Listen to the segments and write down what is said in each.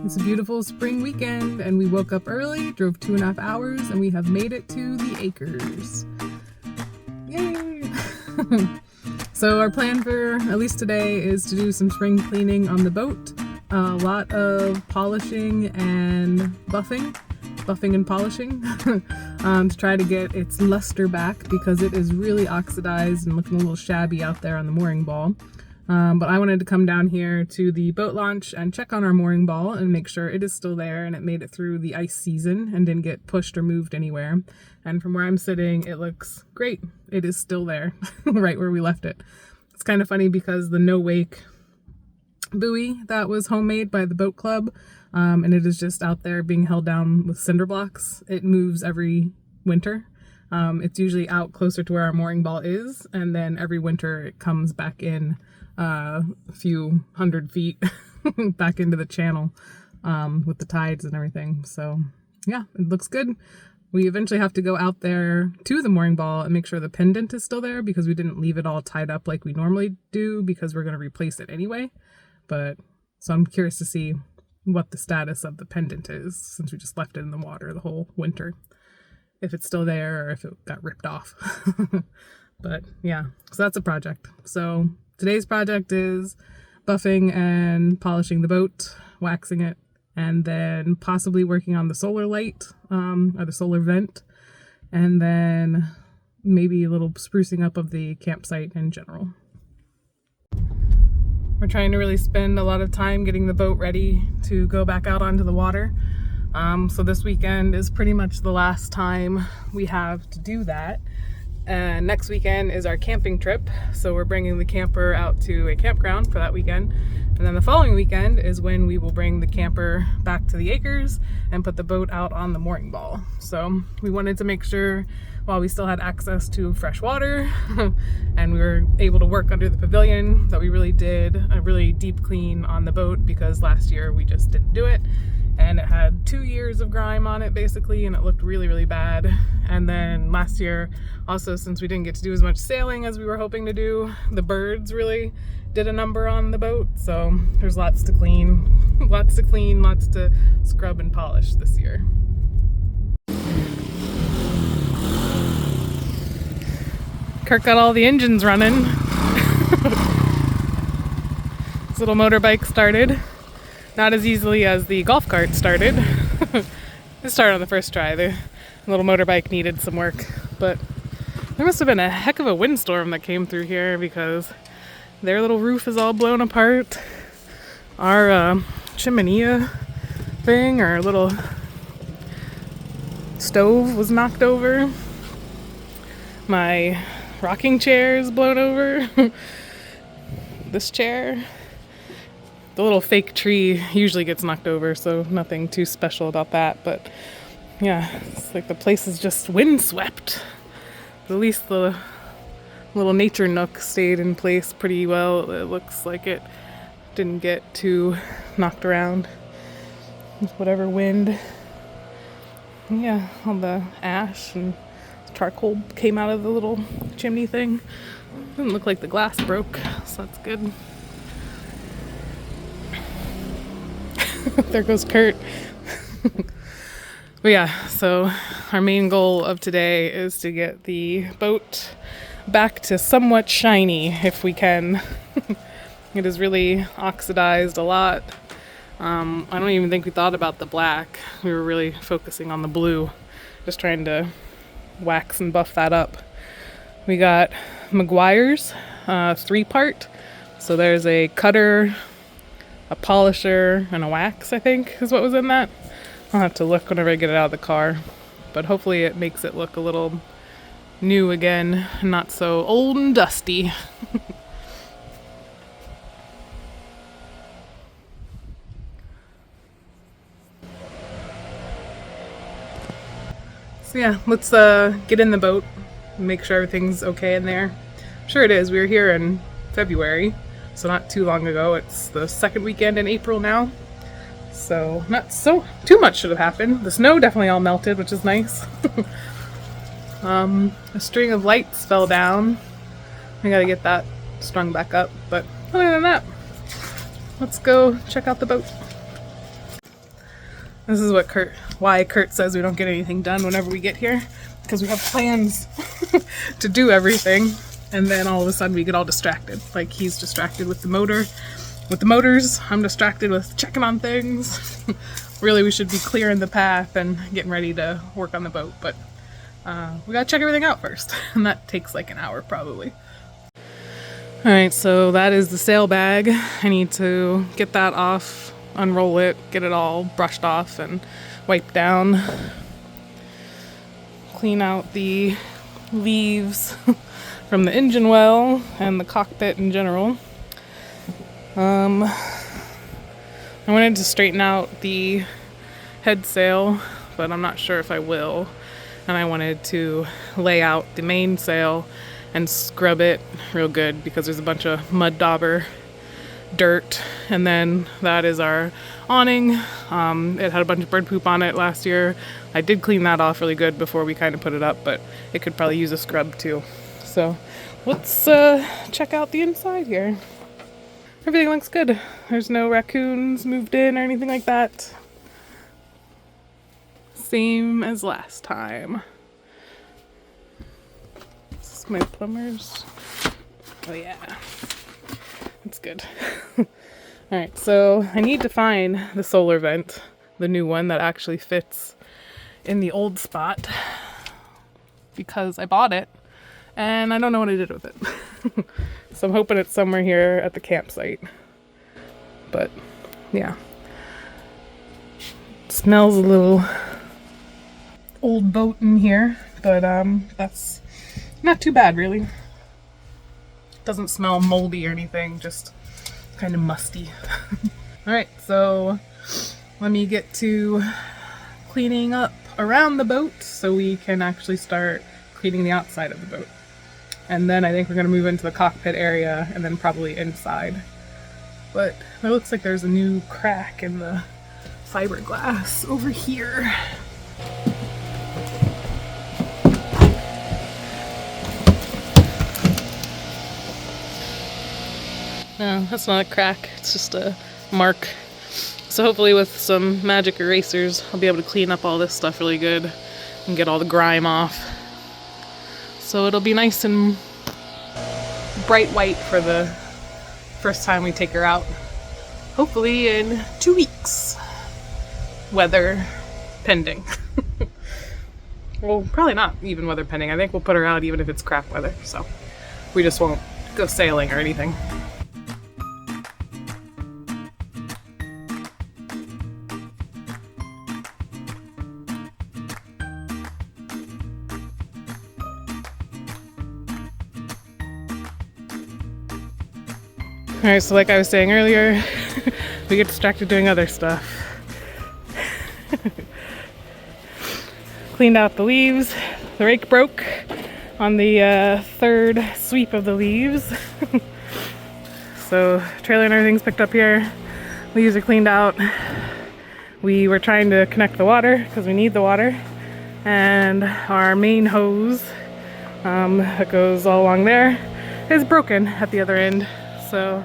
It's a beautiful spring weekend and we woke up early, drove 2.5 hours, and we have made it to the acres. Yay! So our plan for at least today is to do some spring cleaning on the boat. A lot of polishing and buffing and polishing to try to get its luster back because it is really oxidized and looking a little shabby out there on the mooring ball. But I wanted to come down here to the boat launch and check on our mooring ball and make sure it is still there and it made it through the ice season and didn't get pushed or moved anywhere. And from where I'm sitting, it looks great. It is still there, right where we left it. It's kind of funny because the no-wake buoy that was homemade by the boat club, and it is just out there being held down with cinder blocks. It moves every winter. It's usually out closer to where our mooring ball is, and then every winter it comes back in a few 100 feet back into the channel with the tides and everything. So yeah, it looks good. We eventually have to go out there to the mooring ball and make sure the pendant is still there because we didn't leave it all tied up like we normally do because we're going to replace it anyway. But so I'm curious to see what the status of the pendant is since we just left it in the water the whole winter. If it's still there or if it got ripped off. But yeah, so that's a project. So today's project is buffing and polishing the boat, waxing it, and then possibly working on the solar light or the solar vent, and then maybe a little sprucing up of the campsite in general. We're trying to really spend a lot of time getting the boat ready to go back out onto the water. So this weekend is pretty much the last time we have to do that. And next weekend is our camping trip. So we're bringing the camper out to a campground for that weekend. And then the following weekend is when we will bring the camper back to the acres and put the boat out on the mooring ball. So we wanted to make sure while we still had access to fresh water and we were able to work under the pavilion that we really did a really deep clean on the boat because last year we just didn't do it. And it had 2 years of grime on it basically, and it looked really, really bad. And then last year, also since we didn't get to do as much sailing as we were hoping to do, the birds really did a number on the boat. So there's lots to clean, lots to scrub and polish this year. Kirk got all the engines running. This little motorbike started. Not as easily as the golf cart started. It started on the first try. The little motorbike needed some work, but there must have been a heck of a windstorm that came through here because their little roof is all blown apart. Our chimney thing, our little stove was knocked over. My rocking chair is blown over. This chair. The little fake tree usually gets knocked over, so nothing too special about that. But yeah, it's like the place is just windswept. At least the little nature nook stayed in place pretty well. It looks like it didn't get too knocked around with whatever wind. Yeah, all the ash and charcoal came out of the little chimney thing. Didn't look like the glass broke, so that's good. There goes Kurt. But yeah, so our main goal of today is to get the boat back to somewhat shiny if we can. It is really oxidized a lot. I don't even think we thought about the black. We were really focusing on the blue, just trying to wax and buff that up. We got McGuire's 3-part. So there's a cutter, a polisher, and a wax, I think, is what was in that. I'll have to look whenever I get it out of the car. But hopefully it makes it look a little new again, not so old and dusty. So yeah, let's get in the boat and make sure everything's okay in there. I'm sure it is. We were here in February. So not too long ago. It's the second weekend in April now. So not so too much should have happened. The snow definitely all melted, which is nice. A string of lights fell down. I gotta get that strung back up. But other than that, let's go check out the boat. This is why Kurt says we don't get anything done whenever we get here, because we have plans to do everything, and then all of a sudden we get all distracted. Like, he's distracted with the motors, I'm distracted with checking on things. Really, we should be clearing the path and getting ready to work on the boat, but we gotta check everything out first, and that takes like an hour probably. Alright, so that is the sail bag. I need to get that off, unroll it, get it all brushed off and wiped down. Clean out the leaves from the engine well and the cockpit in general. I wanted to straighten out the head sail, but I'm not sure if I will. And I wanted to lay out the main sail and scrub it real good because there's a bunch of mud dauber dirt, and then that is our awning. It had a bunch of bird poop on it last year. I did clean that off really good before we kind of put it up, but it could probably use a scrub too. So let's check out the inside here. Everything looks good. There's no raccoons moved in or anything like that. Same as last time. This is my plumber's. Oh yeah, that's good. Alright, so I need to find the solar vent, the new one that actually fits in the old spot, because I bought it and I don't know what I did with it. So I'm hoping it's somewhere here at the campsite. But yeah. It smells a little old boat in here, but that's not too bad really. Doesn't smell moldy or anything, just kind of musty. Alright, so let me get to cleaning up around the boat so we can actually start cleaning the outside of the boat. And then I think we're going to move into the cockpit area and then probably inside. But it looks like there's a new crack in the fiberglass over here. No, that's not a crack, it's just a mark. So hopefully with some magic erasers, I'll be able to clean up all this stuff really good and get all the grime off. So it'll be nice and bright white for the first time we take her out. Hopefully in 2 weeks. Weather pending. Well, probably not even weather pending. I think we'll put her out even if it's crap weather. So we just won't go sailing or anything. Alright, so like I was saying earlier, we get distracted doing other stuff. Cleaned out the leaves. The rake broke on the third sweep of the leaves. So trailer and everything's picked up here. Leaves are cleaned out. We were trying to connect the water because we need the water. And our main hose that goes all along there is broken at the other end. So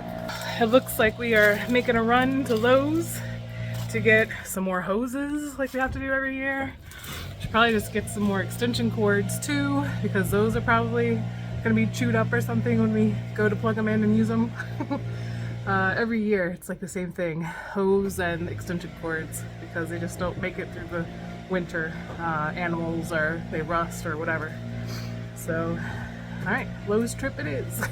it looks like we are making a run to Lowe's to get some more hoses like we have to do every year. Should probably just get some more extension cords too, because those are probably gonna be chewed up or something when we go to plug them in and use them. Every year it's like the same thing, hose and extension cords, because they just don't make it through the winter. Animals, or they rust or whatever. So alright, Lowe's trip it is.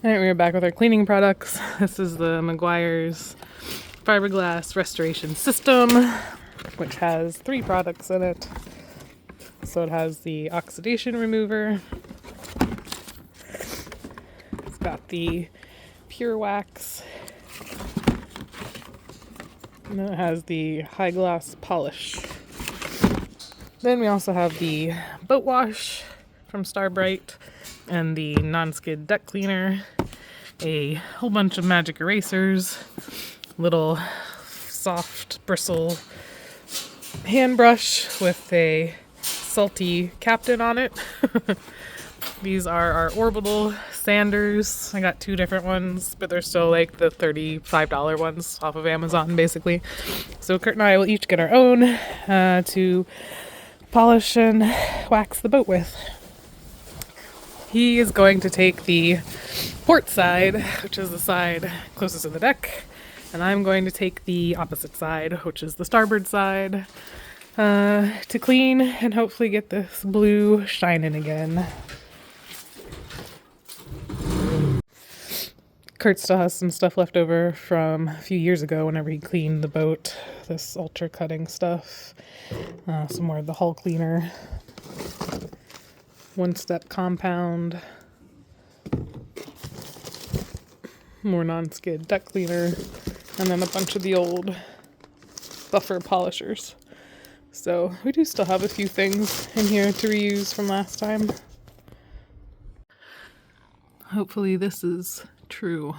Alright, we're back with our cleaning products. This is the McGuire's fiberglass restoration system, which has 3 products in it. So it has the oxidation remover, it's got the pure wax, and then it has the high gloss polish. Then we also have the boat wash from Starbright, and the non-skid deck cleaner, a whole bunch of magic erasers, little soft bristle hand brush with a salty captain on it. These are our orbital sanders. I got 2 different ones, but they're still like the $35 ones off of Amazon, basically. So Kurt and I will each get our own to polish and wax the boat with. He is going to take the port side, which is the side closest to the deck, and I'm going to take the opposite side, which is the starboard side, to clean and hopefully get this blue shining again. Kurt still has some stuff left over from a few years ago whenever he cleaned the boat. This ultra cutting stuff, some more of the hull cleaner, 1-step compound, more non-skid deck cleaner, and then a bunch of the old buffer polishers. So we do still have a few things in here to reuse from last time. Hopefully this is true.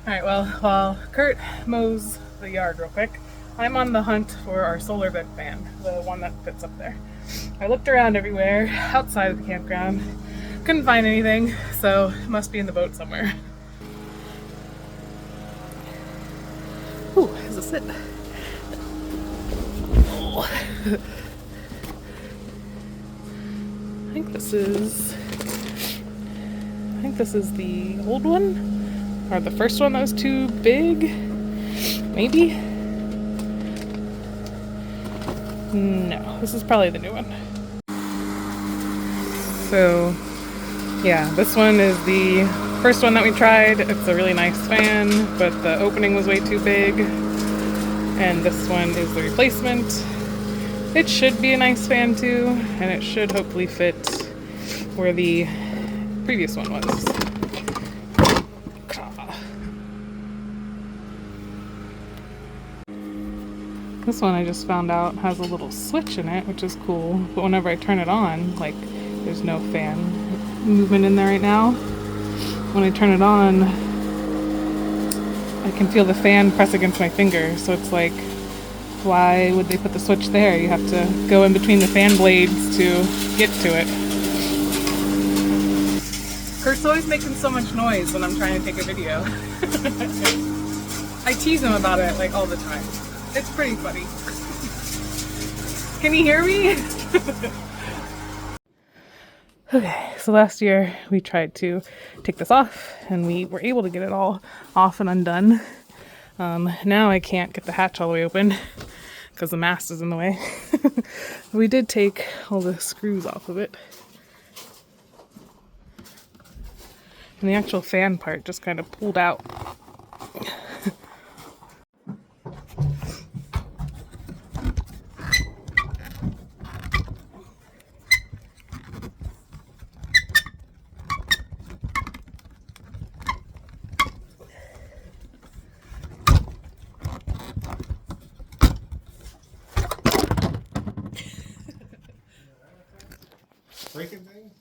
Alright, well, while Kurt mows the yard real quick, I'm on the hunt for our solar vent fan, the one that fits up there. I looked around everywhere outside of the campground, couldn't find anything, so it must be in the boat somewhere. Ooh, there's a sit. Oh. I think this is the old one, or the first one that was too big, maybe? No, this is probably the new one. So, yeah, this one is the first one that we tried. It's a really nice fan, but the opening was way too big. And this one is the replacement. It should be a nice fan too, and it should hopefully fit where the previous one was. This one I just found out has a little switch in it, which is cool, but whenever I turn it on, like, there's no fan movement in there right now. When I turn it on, I can feel the fan press against my finger, so it's like, why would they put the switch there? You have to go in between the fan blades to get to it. Kurt's always making so much noise when I'm trying to take a video. I tease him about it like all the time. It's pretty funny. Can you hear me? Okay, so last year we tried to take this off and we were able to get it all off and undone. Now I can't get the hatch all the way open because the mast is in the way. We did take all the screws off of it. And the actual fan part just kind of pulled out. Breaking things?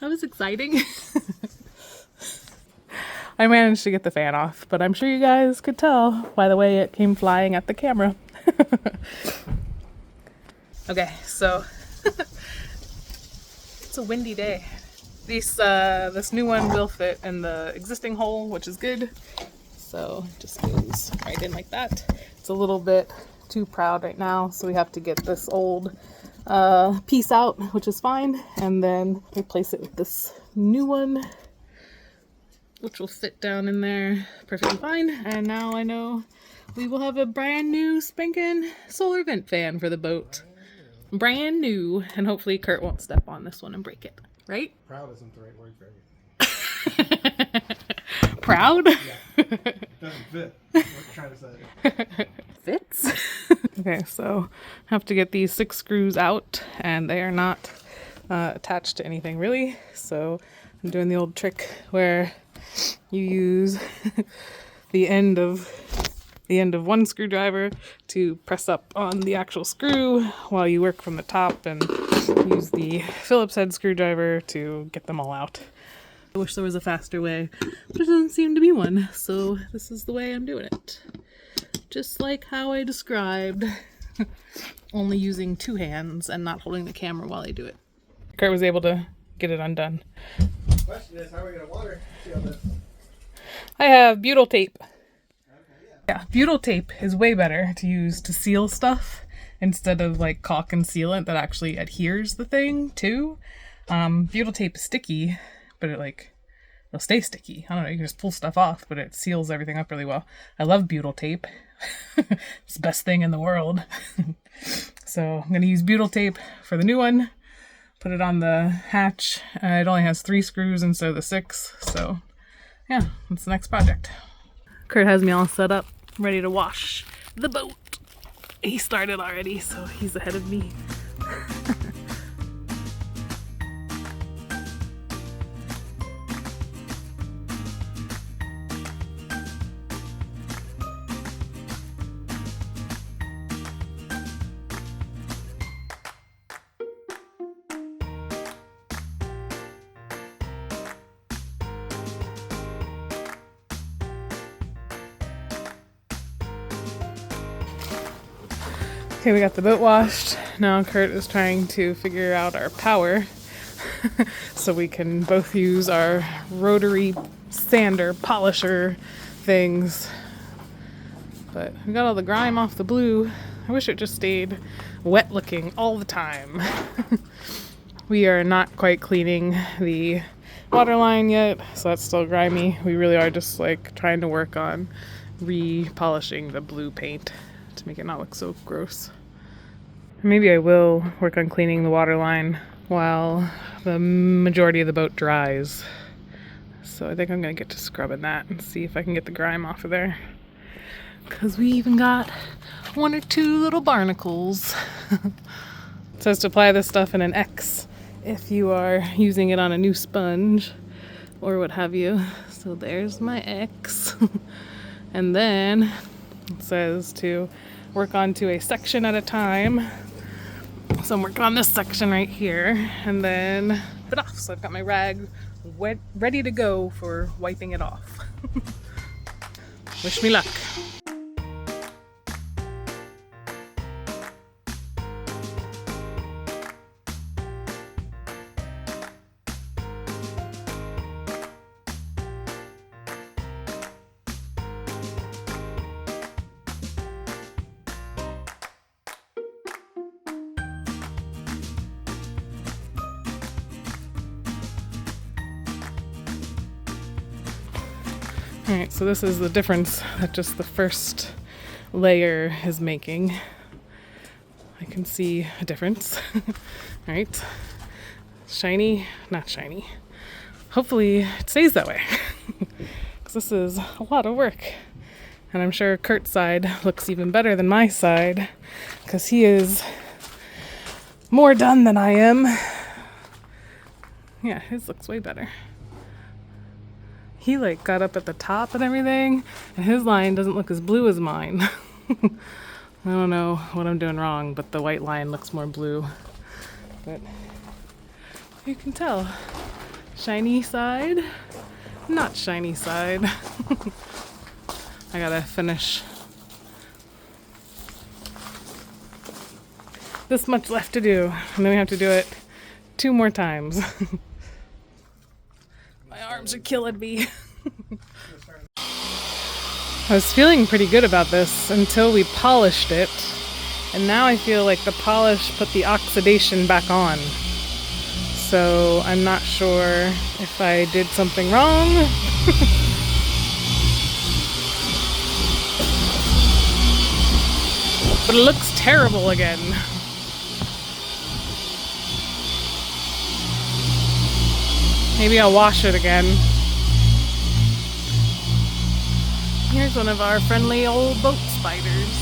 That was exciting. I managed to get the fan off, but I'm sure you guys could tell by the way it came flying at the camera. Okay, so it's a windy day. This new one will fit in the existing hole, which is good. So it just goes right in like that. It's a little bit too proud right now, so we have to get this old piece out, which is fine, and then replace it with this new one, which will fit down in there perfectly fine. And now I know we will have a brand new spanking solar vent fan for the boat. Brand new, and hopefully Kurt won't step on this one and break it, right? Proud isn't the right word for it. Proud? Yeah. It doesn't fit. What you're trying to say. Fits? Okay, so I have to get these 6 screws out, and they are not attached to anything really. So I'm doing the old trick where you use the end of the end of one screwdriver to press up on the actual screw while you work from the top, and use the Phillips head screwdriver to get them all out. I wish there was a faster way, but there doesn't seem to be one, so this is the way I'm doing it. Just like how I described, only using two hands and not holding the camera while I do it. Kurt was able to get it undone. The question is, how are we going to seal this? I have butyl tape. Yeah, butyl tape is way better to use to seal stuff instead of like caulk and sealant that actually adheres the thing too. Butyl tape is sticky, but it'll stay sticky. I don't know, you can just pull stuff off, but it seals everything up really well. I love butyl tape. It's the best thing in the world. So I'm going to use butyl tape for the new one. Put it on the hatch. It only has 3 screws instead of the 6. So yeah, that's the next project. Kurt has me all set up, ready to wash the boat. He started already, so he's ahead of me. Okay, we got the boat washed. Now Kurt is trying to figure out our power so we can both use our rotary sander polisher things. But we got all the grime off the blue. I wish it just stayed wet looking all the time. We are not quite cleaning the water line yet, so that's still grimy. We really are just like trying to work on re-polishing the blue paint to make it not look so gross. Maybe I will work on cleaning the water line while the majority of the boat dries. So I think I'm gonna get to scrubbing that and see if I can get the grime off of there. Cause we even got 1 or 2 little barnacles. It says to apply this stuff in an X if you are using it on a new sponge or what have you. So there's my X. And then it says to work onto a section at a time. So I'm working on this section right here and then wipe it off. So I've got my rag wet, ready to go for wiping it off. Wish me luck. Alright, so this is the difference that just the first layer is making. I can see a difference. Alright, shiny, not shiny. Hopefully it stays that way, because this is a lot of work. And I'm sure Kurt's side looks even better than my side, because he is more done than I am. Yeah, his looks way better. He like got up at the top and everything, and his line doesn't look as blue as mine. I don't know what I'm doing wrong, but the white line looks more blue. But you can tell. Shiny side, not shiny side. I gotta finish. This much left to do, and then we have to do it 2 more times. My arms are killing me. I was feeling pretty good about this until we polished it, and now I feel like the polish put the oxidation back on. So I'm not sure if I did something wrong. But it looks terrible again. Maybe I'll wash it again. Here's one of our friendly old boat spiders.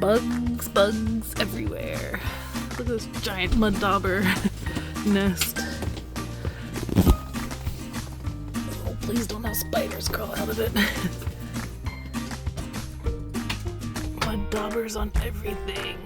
Bugs everywhere. Look at this giant mud dauber nest. Oh, please don't have spiders crawl out of it. Mud daubers on everything.